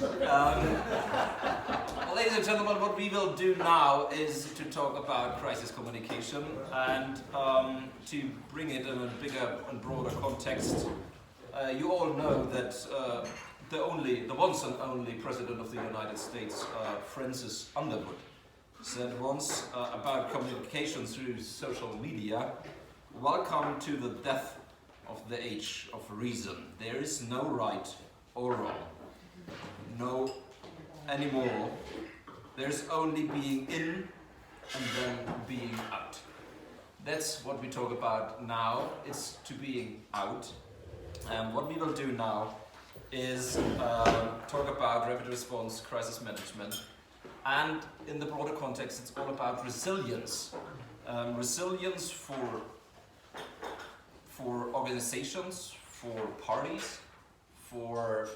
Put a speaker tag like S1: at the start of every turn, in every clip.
S1: Ladies and gentlemen, what we will do now is to talk about crisis communication and to bring it in a bigger and broader context. You all know that the once and only President of the United States, Francis Underwood, said once about communication through social media, "Welcome to the death of the age of reason. There is no right or wrong. No anymore. There's only being in and then being out." That's what we talk about now. It's to being out. What we will do now is talk about rapid response crisis management. And in the broader context, it's all about resilience. Resilience for organizations, for parties, for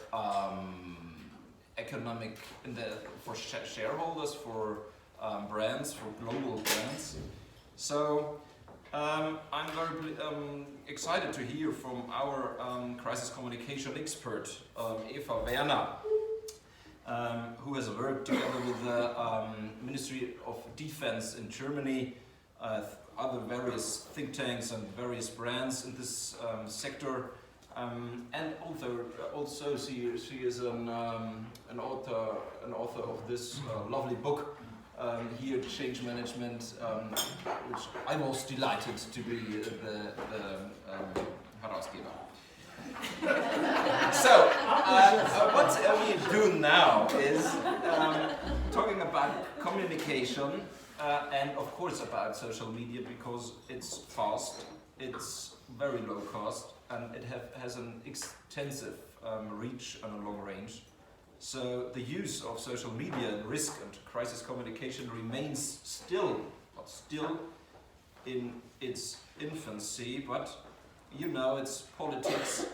S1: economic, for shareholders, for brands, for global brands. So I'm very excited to hear from our crisis communication expert, Eva Werner, who has worked together with the Ministry of Defense in Germany, other various think tanks and various brands in this sector, and also she is an author of this lovely book here, Change Management, which I was delighted to be the Herausgeber. So, what we do now is talking about communication and of course about social media, because it's fast, it's very low cost, and it has an extensive reach and a long range. So the use of social media and risk and crisis communication remains still in its infancy, but you know, it's politics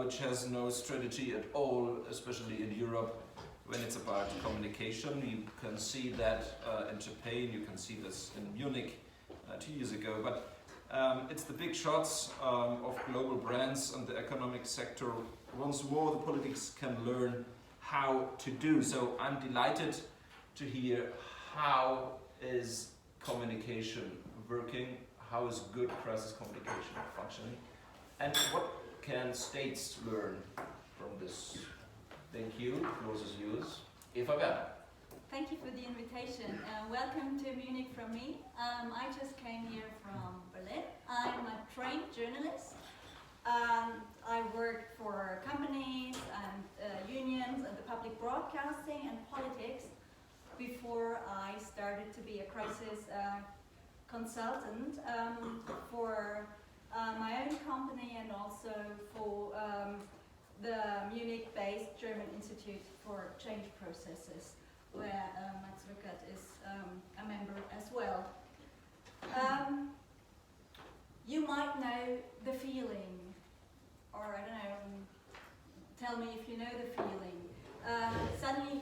S1: which has no strategy at all, especially in Europe when it's about communication. You can see that in Japan, you can see this in Munich 2 years ago, but it's the big shots of global brands and the economic sector. Once more, the politics can learn how to do. So I'm delighted to hear how is communication working, how is good crisis communication functioning, and what can states learn from this. Thank you. The floor is yours. Eva Werner.
S2: Thank you for the invitation. Welcome to Munich from me. I just came here from Berlin. I'm a trained journalist. I worked for companies and unions and the public broadcasting and politics before I started to be a crisis consultant for my own company and also for the Munich-based German Institute for Change Processes, where Max Rückert is a member as well. You might know the feeling, or I don't know, tell me if you know the feeling. Suddenly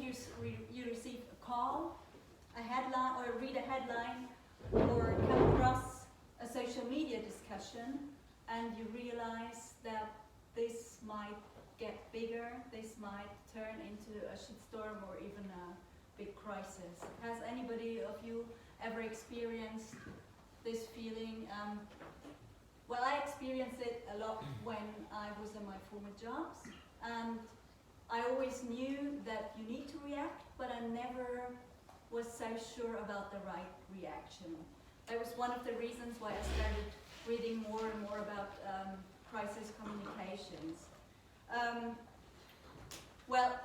S2: you receive a call, a headline, or read a headline, or come across a social media discussion, and you realize that this might get bigger, this might turn into a shitstorm or even a big crisis. Has anybody of you ever experienced this feeling? Well, I experienced it a lot when I was in my former jobs, and I always knew that you need to react, but I never was so sure about the right reaction. That was one of the reasons why I started reading more and more about crisis communications. Well,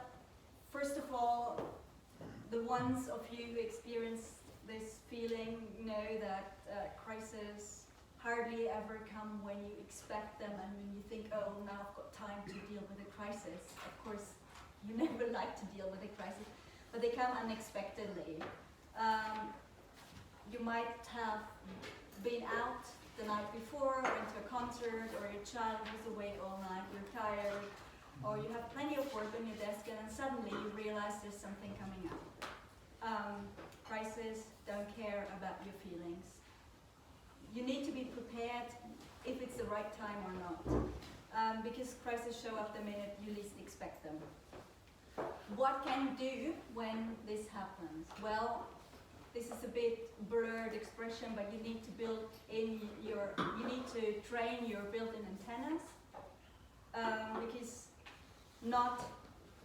S2: first of all, the ones of you who experience this feeling know that crises hardly ever come when you expect them and when you think, oh, now I've got time to deal with a crisis. Of course, you never like to deal with a crisis, but they come unexpectedly. You might have been out the night before, went to a concert, or your child was awake all night, you're tired, or you have plenty of work on your desk, and then suddenly you realize there's something coming up. Crises don't care about your feelings. You need to be prepared if it's the right time or not, because crises show up the minute you least expect them. what can you do when this happens? Well, this is a bit blurred expression, but you need to train your built-in antennas, because not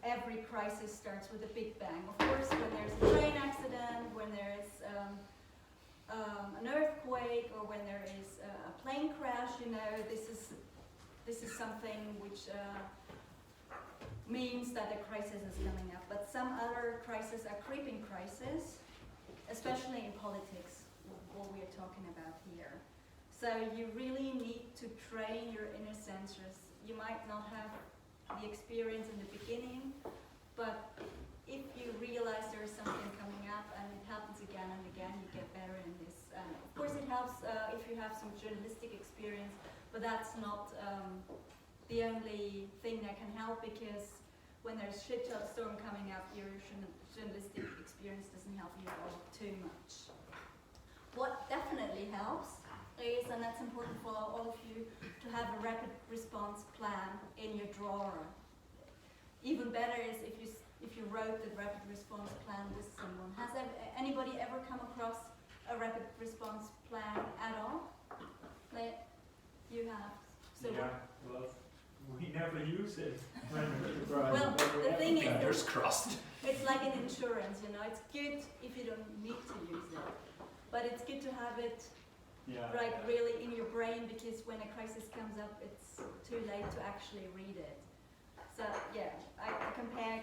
S2: every crisis starts with a big bang. Of course, when there's a train accident, when there is an earthquake, or when there is a plane crash, this is something which means that a crisis is coming up. But some other crises are creeping crises, especially in politics, what we are talking about here. So you really need to train your inner sensors. You might not have the experience in the beginning, but if you realize there is something coming up and it happens again and again, you get better in this. Of course it helps if you have some journalistic experience, but that's not the only thing that can help, because when there's shitstorm coming up, your journalistic experience doesn't help you at all too much. What definitely helps is, and that's important for all of you, to have a rapid response plan in your drawer. Even better is if you wrote the rapid response plan with someone. Has anybody ever come across a rapid response plan at all? You have. So
S3: yeah, well, we never use it.
S2: Well, the thing is,
S1: Fingers crossed.
S2: it's like an insurance, it's good if you don't need to use it. But it's good to have it really in your brain, because when a crisis comes up, it's too late to actually read it. So yeah, I compare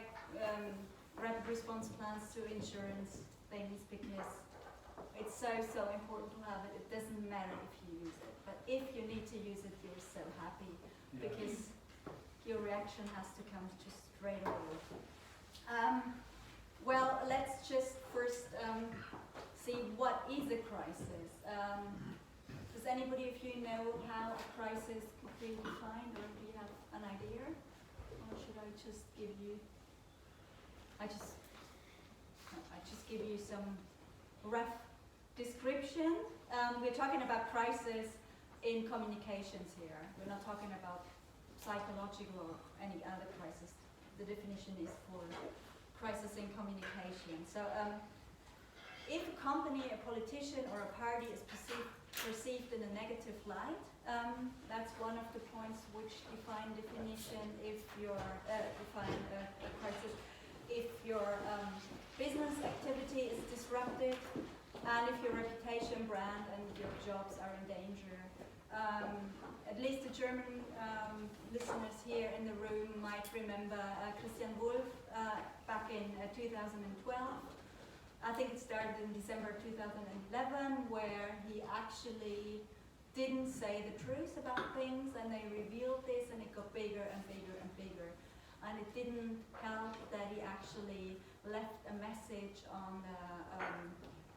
S2: rapid response plans to insurance things, because it's so important to have it. It doesn't matter if you use it, but if you need to use it, you're so happy, because your reaction has to come just straight away. Well, let's just first see what is a crisis. Does anybody of you know how a crisis could be defined, or do you have an idea? Or should I just give you? I just give you some rough description. We're talking about crisis in communications here. We're not talking about psychological or any other crisis. The definition is for crisis in communication. So if a company, a politician, or a party is perceived in a negative light, that's one of the points which define definition. If you're define a crisis, if your business activity is disrupted, and if your reputation, brand, and your jobs are in danger. At least the German listeners here in the room might remember Christian Wolff back in 2012. I think it started in December 2011, where he actually didn't say the truth about things, and they revealed this, and it got bigger and bigger and bigger. And it didn't help that he actually left a message on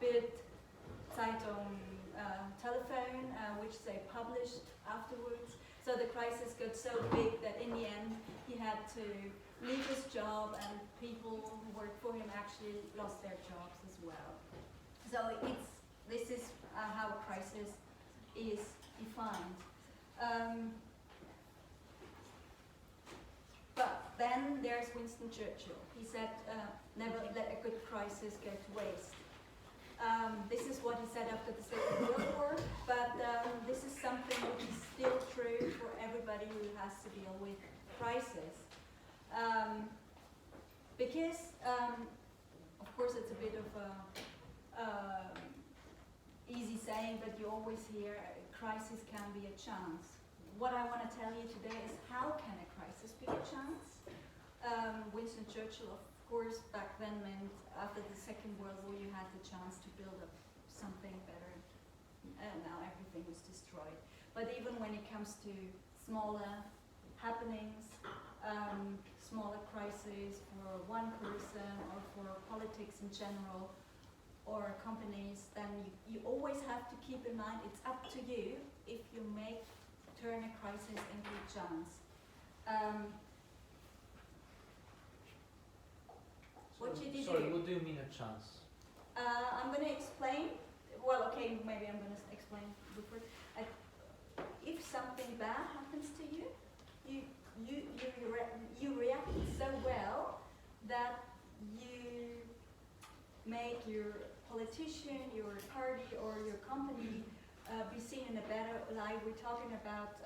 S2: the Bild Zeitung telephone, which they published afterwards. So the crisis got so big that in the end he had to leave his job, and people who worked for him actually lost their jobs as well. So this is how a crisis is defined. But then there's Winston Churchill. He said, never let a good crisis go to waste. This is what he said after the Second World War, but this is something which is still true for everybody who has to deal with crisis. Because, of course, it's a bit of a easy saying, but you always hear a crisis can be a chance. What I want to tell you today is, how can a crisis be a chance? Winston Churchill, of course, back then meant after the Second World War you had the chance to build up something better, and now everything was destroyed. But even when it comes to smaller happenings, smaller crises for one person or for politics in general, or companies, then you always have to keep in mind it's up to you if you turn a crisis into a chance. What should you do?
S4: Sorry, what do you mean a chance?
S2: I'm going to explain. Well, okay, maybe I'm going to explain before. If something bad happens to you, you react so well that make your politician, your party, or your company be seen in a better light. We're talking about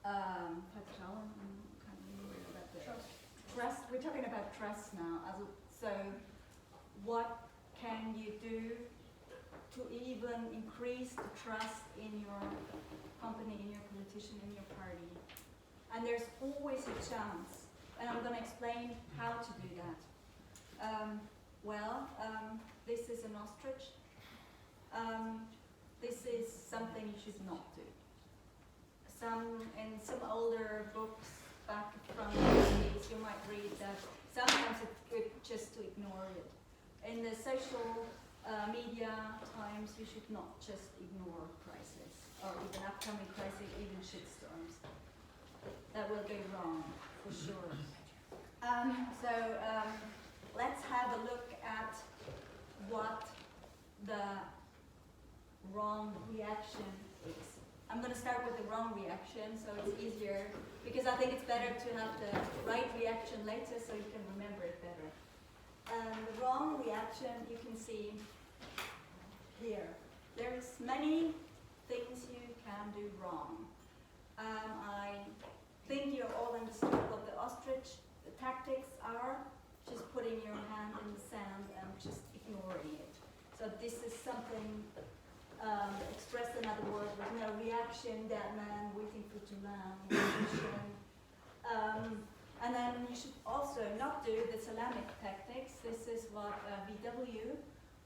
S2: Vertrauen, trust. We're talking about trust now. So, what can you do to even increase the trust in your company, in your politician, in your party? And there's always a chance. And I'm going to explain how to do that. This is an ostrich. This is something you should not do. In some older books back from the 80s, you might read that sometimes it's good just to ignore it. In the social media times, you should not just ignore crisis, or even upcoming crisis, even shitstorms. That will go wrong, for sure. Let's have a look at what the wrong reaction is. I'm going to start with the wrong reaction, so it's easier, because I think it's better to have the right reaction later so you can remember it better. The wrong reaction you can see here. There's many things you can do wrong. I think you all understood what the ostrich tactics are. Just putting your hand in the sand and just ignoring it. So this is something expressed in other words with no reaction, dead man waiting for to land. And then you should also not do the salamic tactics. This is what VW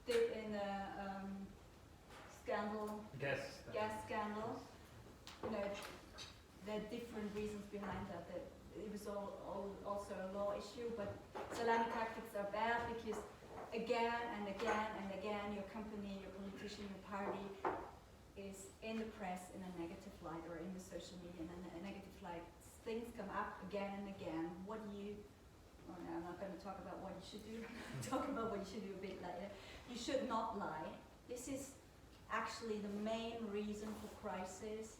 S2: did in the gas scandal. You know, there are different reasons behind that. It was also a law issue, but salami tactics are bad because again and again and again your company, your politician, your party is in the press in a negative light, or in the social media in a negative light. Things come up again and again. What do you, oh no, I'm not going to talk about what you should do, talk about what you should do a bit later. You should not lie. This is actually the main reason for crisis,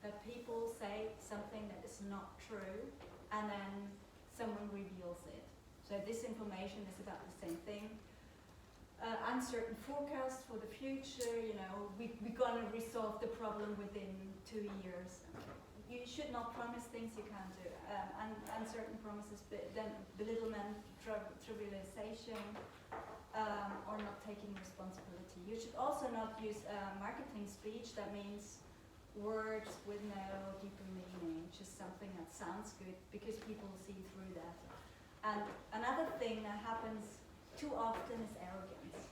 S2: that people say something that is not true, and then someone reveals it. So this information is about the same thing. Uncertain forecasts for the future, you know, we're gonna resolve the problem within 2 years. You should not promise things you can't do. Uncertain promises, then belittlement, trivialization, or not taking responsibility. You should also not use marketing speech. That means words with no deeper meaning, just something that sounds good because people see through that. And another thing that happens too often is arrogance.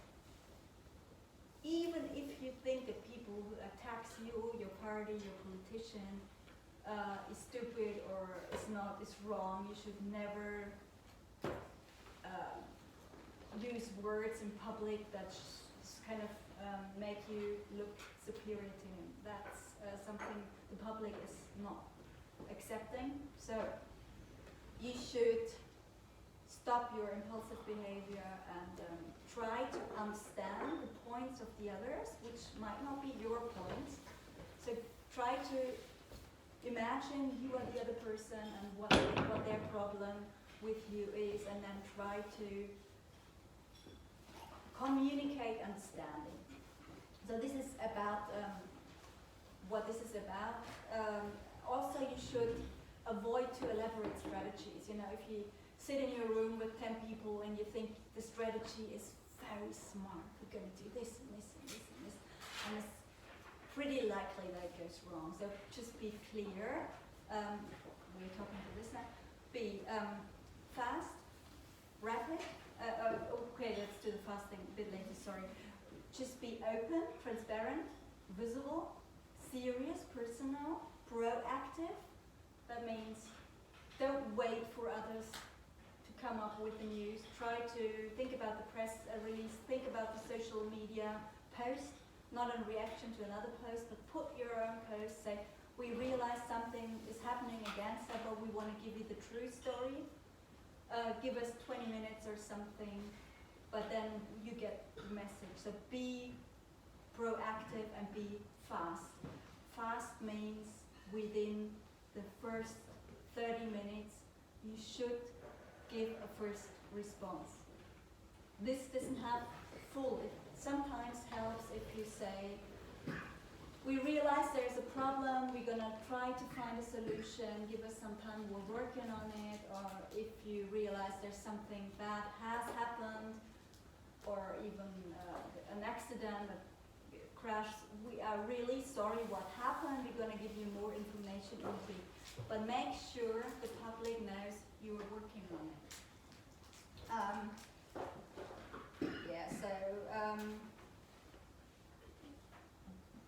S2: Even if you think that people who attacks you, your party, your politician, is stupid or is wrong, you should never use words in public that kind of make you look superior to him. That's something the public is not accepting. So you should stop your impulsive behavior and try to understand the points of the others, which might not be your points. So try to imagine you are the other person and what their problem with you is, and then try to communicate understanding. So this is about what this is about. Also, you should avoid too elaborate strategies. You know, if you sit in your room with 10 people and you think the strategy is very smart, we're going to do this and this and this and this, and it's pretty likely that it goes wrong. So just be clear. We're talking to this now. Be fast, rapid. Okay, let's do the fast thing a bit later, sorry. Just be open, transparent, visible, serious, personal, proactive. That means don't wait for others to come up with the news. Try to think about the press release, think about the social media post, not in reaction to another post, but put your own post. Say, we realize something is happening against us, but we want to give you the true story. Give us 20 minutes or something, but then you get the message. So be proactive and be fast. Fast means within the first 30 minutes, you should give a first response. this doesn't have full. It sometimes helps if you say, we realize there's a problem, we're gonna try to find a solution, give us some time, we're working on it, or if you realize there's something bad has happened, or even an accident, a crash, we are really sorry what happened, we're gonna give you more information in a week. But make sure the public knows you are working on it.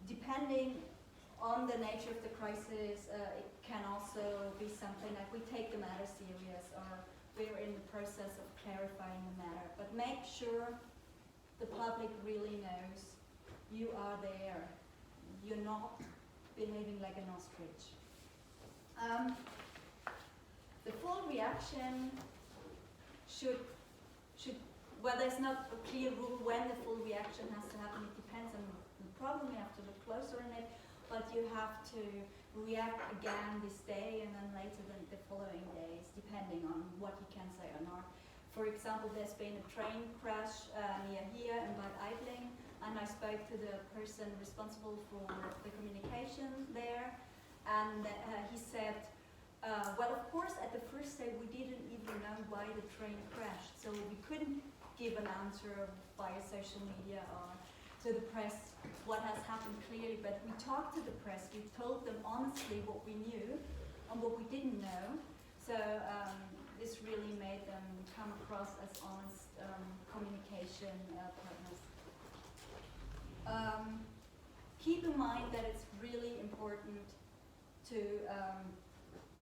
S2: Depending on the nature of the crisis, it can also be something like we take the matter serious, or we're in the process of clarifying the matter. But make sure the public really knows you are there. You're not behaving like an ostrich. The full reaction should, well, there's not a clear rule when the full reaction has to happen. It depends on the problem. You have to look closer in it, but you have to react again this day and then later the following days, depending on what you can say or not. For example, there's been a train crash near here in Bad Aibling, and I spoke to the person responsible for the communication there, and he said, well, of course, at the first day we didn't even know why the train crashed, so we couldn't give an answer via social media or to the press what has happened clearly, but we talked to the press, we told them honestly what we knew and what we didn't know, so this really made them come across as honest communication partners. Keep in mind that it's really important to